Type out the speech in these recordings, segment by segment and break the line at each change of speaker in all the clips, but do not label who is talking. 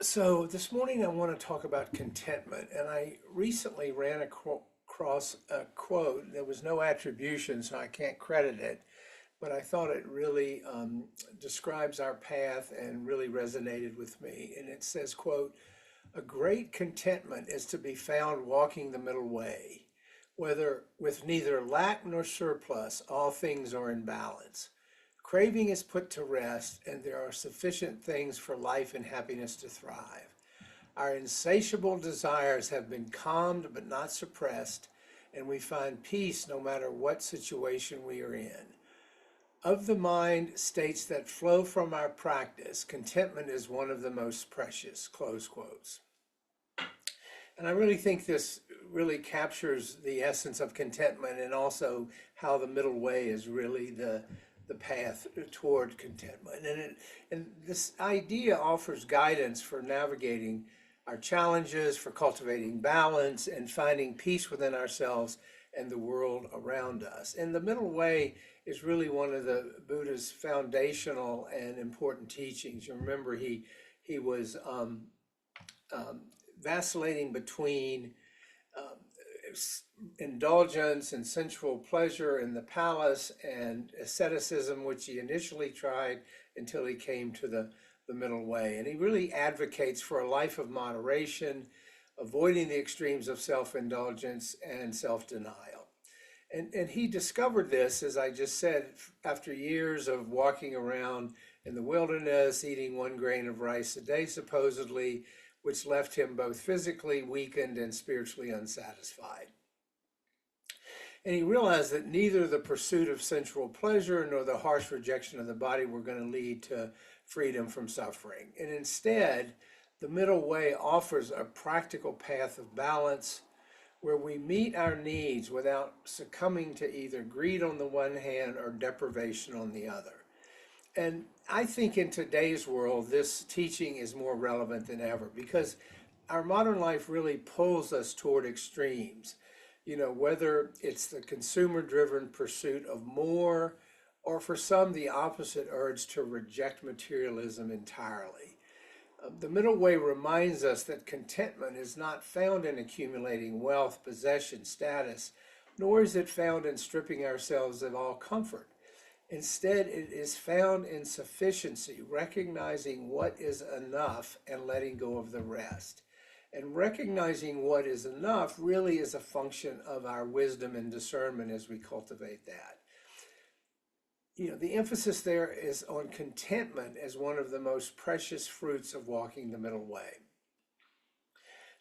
So this morning I want to talk about contentment, and I recently ran across a quote. There was no attribution, so I can't credit it, but I thought it really describes our path and really resonated with me. And it says, quote, "A great contentment is to be found walking the middle way, whether with neither lack nor surplus, all things are in balance. Craving is put to rest, and there are sufficient things for life and happiness to thrive. Our insatiable desires have been calmed but not suppressed, and we find peace no matter what situation we are in. Of the mind states that flow from our practice, contentment is one of the most precious," close quotes. And I really think this really captures the essence of contentment and also how the middle way is really the path toward contentment. And this idea offers guidance for navigating our challenges, for cultivating balance, and finding peace within ourselves and the world around us. And the middle way is really one of the Buddha's foundational and important teachings. You remember he was um, vacillating between um, indulgence and sensual pleasure in the palace and asceticism, which he initially tried until he came to the middle way. And he really advocates for a life of moderation, avoiding the extremes of self-indulgence and self-denial. And he discovered this, as I just said, after years of walking around in the wilderness, eating 1 grain of rice a day, supposedly, which left him both physically weakened and spiritually unsatisfied. And he realized that neither the pursuit of sensual pleasure nor the harsh rejection of the body were going to lead to freedom from suffering. And instead, the middle way offers a practical path of balance where we meet our needs without succumbing to either greed on the one hand or deprivation on the other. And I think in today's world, this teaching is more relevant than ever because our modern life really pulls us toward extremes. You know, whether it's the consumer-driven pursuit of more, or for some, the opposite urge to reject materialism entirely. The middle way reminds us that contentment is not found in accumulating wealth, possession, status, nor is it found in stripping ourselves of all comfort. Instead, it is found in sufficiency, recognizing what is enough and letting go of the rest. And recognizing what is enough really is a function of our wisdom and discernment as we cultivate that. You know, the emphasis there is on contentment as one of the most precious fruits of walking the middle way.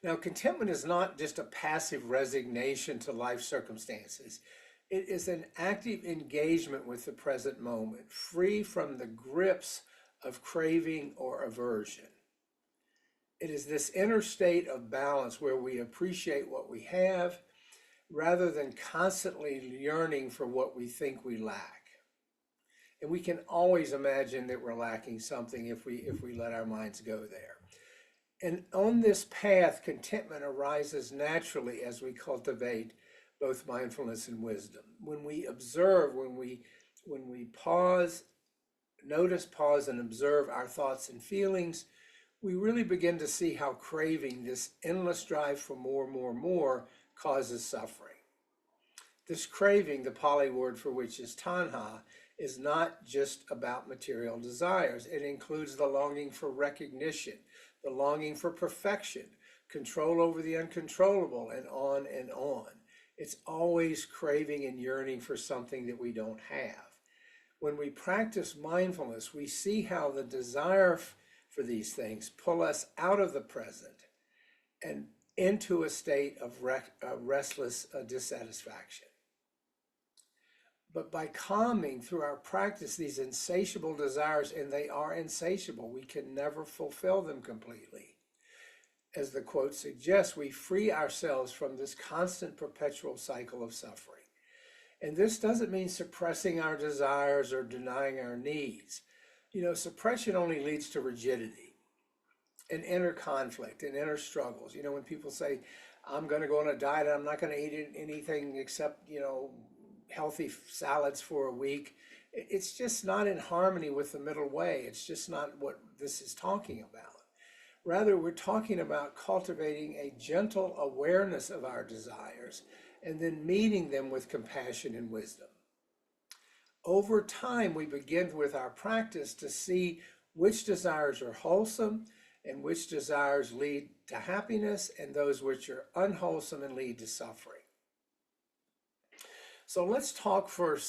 Now, contentment is not just a passive resignation to life circumstances. It is an active engagement with the present moment, free from the grips of craving or aversion. It is this inner state of balance where we appreciate what we have rather than constantly yearning for what we think we lack. And we can always imagine that we're lacking something if we let our minds go there. And on this path, contentment arises naturally as we cultivate both mindfulness and wisdom. When we observe, when we pause, notice, pause, and observe our thoughts and feelings, we really begin to see how craving, this endless drive for more, more, more, causes suffering. This craving, the Pali word for which is tanha, is not just about material desires. It includes the longing for recognition, the longing for perfection, control over the uncontrollable, and on and on. It's always craving and yearning for something that we don't have. When we practice mindfulness, we see how the desire for these things pull us out of the present and into a state of restless dissatisfaction. But by calming through our practice these insatiable desires, and they are insatiable, we can never fulfill them completely. As the quote suggests, we free ourselves from this constant perpetual cycle of suffering. And this doesn't mean suppressing our desires or denying our needs. You know, suppression only leads to rigidity and inner conflict and inner struggles. You know, when people say, I'm going to go on a diet and I'm not going to eat anything except, you know, healthy salads for a week, it's just not in harmony with the middle way. It's just not what this is talking about. Rather, we're talking about cultivating a gentle awareness of our desires and then meeting them with compassion and wisdom. Over time, we begin with our practice to see which desires are wholesome and which desires lead to happiness and those which are unwholesome and lead to suffering. So let's talk for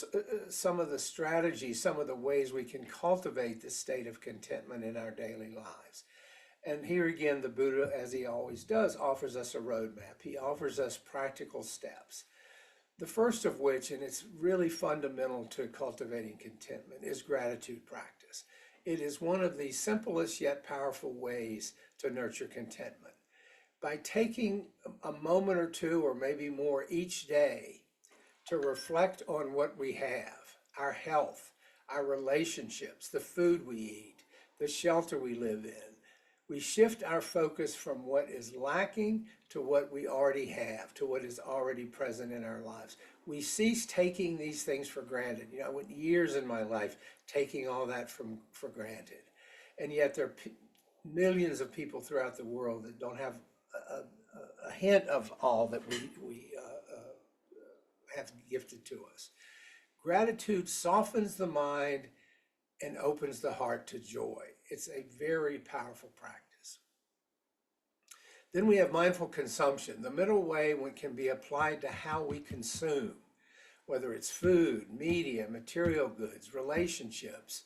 some of the strategies, some of the ways we can cultivate this state of contentment in our daily lives. And here again, the Buddha, as he always does, offers us a roadmap. He offers us practical steps. The first of which, and it's really fundamental to cultivating contentment, is gratitude practice. It is one of the simplest yet powerful ways to nurture contentment. By taking a moment or two or maybe more each day to reflect on what we have, our health, our relationships, the food we eat, the shelter we live in, we shift our focus from what is lacking to what we already have, to what is already present in our lives. We cease taking these things for granted. You know, I went years in my life taking all that for granted. And yet there are millions of people throughout the world that don't have a hint of all that we have gifted to us. Gratitude softens the mind and opens the heart to joy. It's a very powerful practice. Then we have mindful consumption. The middle way can be applied to how we consume, whether it's food, media, material goods, relationships,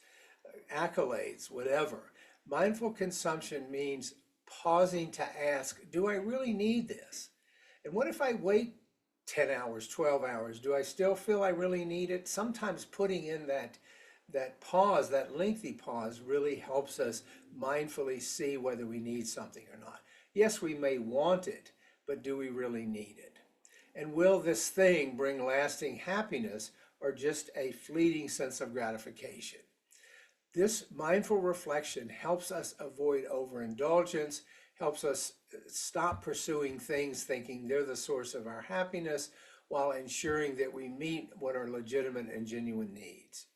accolades, whatever. Mindful consumption means pausing to ask, do I really need this? And what if I wait 10 hours, 12 hours? Do I still feel I really need it? Sometimes putting in that pause, that lengthy pause, really helps us mindfully see whether we need something or not. Yes, we may want it, but do we really need it? And will this thing bring lasting happiness or just a fleeting sense of gratification? This mindful reflection helps us avoid overindulgence, helps us stop pursuing things thinking they're the source of our happiness, while ensuring that we meet what are legitimate and genuine needs.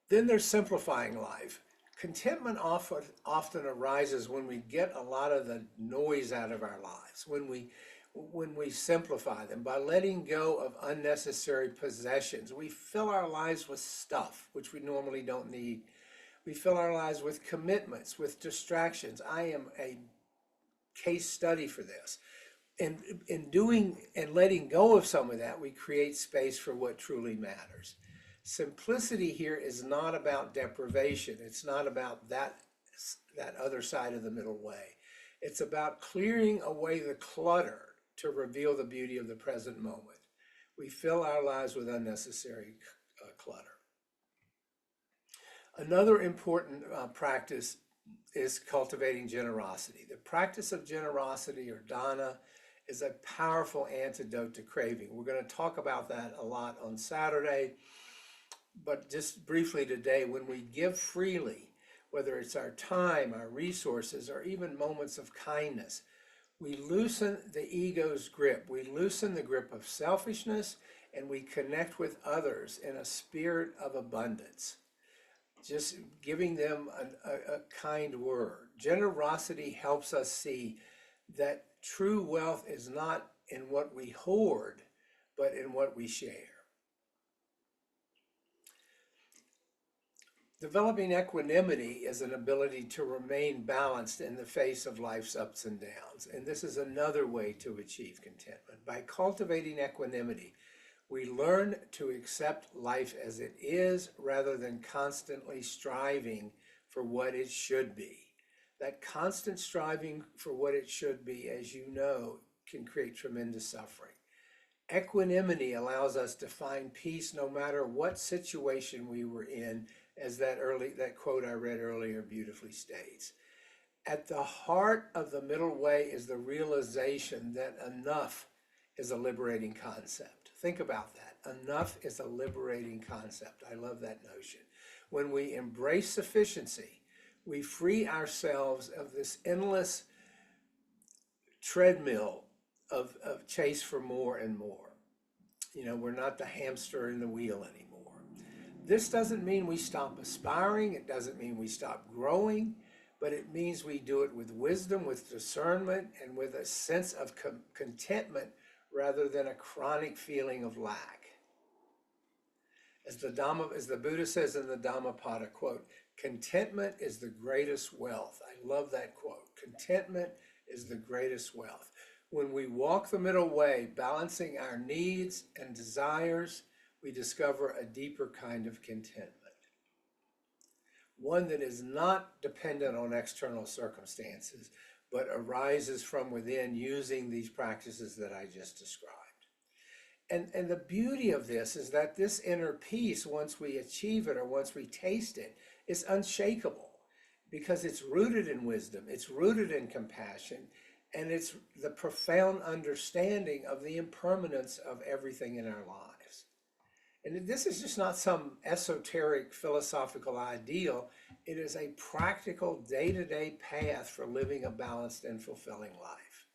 Then there's simplifying life. Contentment often arises when we get a lot of the noise out of our lives, when we simplify them by letting go of unnecessary possessions. We fill our lives with stuff which we normally don't need. We fill our lives with commitments, with distractions. I am a case study for this. And in doing and letting go of some of that, we create space for what truly matters. Simplicity here is not about deprivation. It's not about that other side of the middle way. It's about clearing away the clutter to reveal the beauty of the present moment. We fill our lives with unnecessary clutter. Another important practice is cultivating generosity. The practice of generosity, or dana, is a powerful antidote to craving. We're going to talk about that a lot on Saturday. But just briefly today, when we give freely, whether it's our time, our resources, or even moments of kindness, we loosen the ego's grip. We loosen the grip of selfishness, and we connect with others in a spirit of abundance. Just giving them a kind word. Generosity helps us see that true wealth is not in what we hoard, but in what we share. Developing equanimity is an ability to remain balanced in the face of life's ups and downs. And this is another way to achieve contentment. By cultivating equanimity, we learn to accept life as it is rather than constantly striving for what it should be. That constant striving for what it should be, as you know, can create tremendous suffering. Equanimity allows us to find peace no matter what situation we were in, as that quote I read earlier beautifully states. At the heart of the middle way is the realization that enough is a liberating concept. Think about that. Enough is a liberating concept. I love that notion. When we embrace sufficiency, we free ourselves of this endless treadmill of chase for more and more. You know, we're not the hamster in the wheel anymore. This doesn't mean we stop aspiring. It doesn't mean we stop growing, but it means we do it with wisdom, with discernment, and with a sense of contentment rather than a chronic feeling of lack. As the Buddha says in the Dhammapada quote, contentment is the greatest wealth. I love that quote. Contentment is the greatest wealth. When we walk the middle way, balancing our needs and desires, we discover a deeper kind of contentment. One that is not dependent on external circumstances, but arises from within using these practices that I just described. And the beauty of this is that this inner peace, once we achieve it or once we taste it, is unshakable because it's rooted in wisdom, it's rooted in compassion, and it's the profound understanding of the impermanence of everything in our lives. And this is just not some esoteric philosophical ideal. It is a practical day-to-day path for living a balanced and fulfilling life.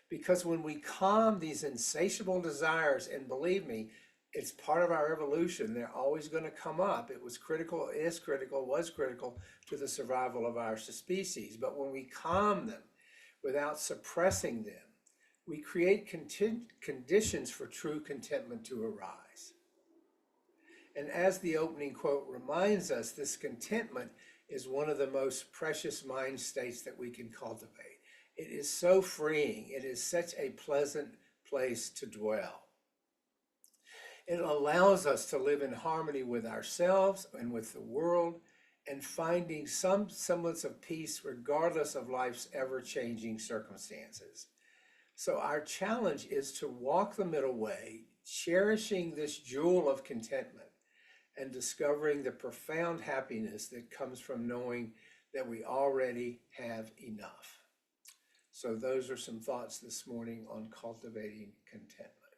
Because when we calm these insatiable desires, and believe me, it's part of our evolution, they're always going to come up. It was critical to the survival of our species. But when we calm them without suppressing them, we create conditions for true contentment to arise. And as the opening quote reminds us, this contentment is one of the most precious mind states that we can cultivate. It is so freeing. It is such a pleasant place to dwell. It allows us to live in harmony with ourselves and with the world, and finding some semblance of peace regardless of life's ever-changing circumstances. So our challenge is to walk the middle way, cherishing this jewel of contentment and discovering the profound happiness that comes from knowing that we already have enough. So those are some thoughts this morning on cultivating contentment.